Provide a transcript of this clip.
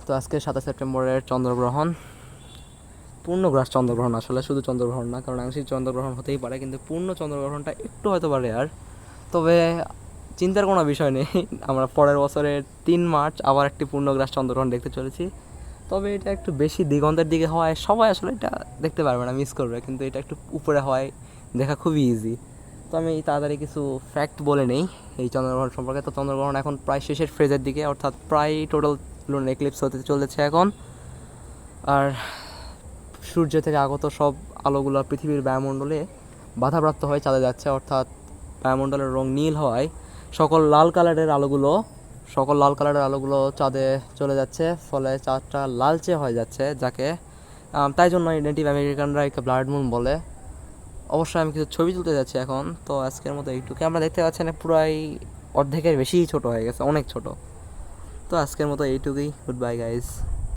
তো আজকে 27 সেপ্টেম্বরের চন্দ্রগ্রহণ, পূর্ণগ্রাস চন্দ্রগ্রহণ, আসলে শুধু চন্দ্রগ্রহণ না, কারণ আংশিক চন্দ্রগ্রহণ হতেই পারে, কিন্তু পূর্ণ চন্দ্রগ্রহণটা একটু হয়তো পারে আর। তবে চিন্তার কোনো বিষয় নেই, আমরা পরের বছরের 3 মার্চ আবার একটি পূর্ণগ্রাস চন্দ্রগ্রহণ দেখতে চলেছি। তবে এটা একটু বেশি দিগন্তের দিকে হওয়ায় সবাই আসলে এটা দেখতে পারবে না, মিস করবে, কিন্তু এটা একটু উপরে হওয়ায় দেখা খুবই ইজি। তো আমি তাড়াতাড়ি কিছু ফ্যাক্ট বলে নেই এই চন্দ্রগ্রহণ সম্পর্কে। তো চন্দ্রগ্রহণ এখন প্রায় শেষের ফ্রেজের দিকে, অর্থাৎ প্রায় টোটাল লুনার এক্লিপস হতে চলেছে এখন। আর সূর্য থেকে আগত সব আলোগুলো পৃথিবীর বায়ুমণ্ডলে বাধাপ্রাপ্ত হয়ে চাঁদে যাচ্ছে, অর্থাৎ বায়ুমণ্ডলের রং নীল হওয়ায় সকল লাল কালারের আলোগুলো চাঁদে চলে যাচ্ছে, ফলে চাঁদটা লালচে হয়ে যাচ্ছে, যাকে তাই জন্য নেটিভ আমেরিকানরা একটা ব্লাড মুন বলে। অবশ্যই আমি কিছু ছবি তুলতে যাচ্ছি এখন। তো আজকের মতো এইটুকু, আমরা দেখতে পাচ্ছেন পুরাই অর্ধেকের বেশিই ছোট হয়ে গেছে, অনেক ছোট। তো আজকের মতো এইটুকুই, গুড বাই গাইজ।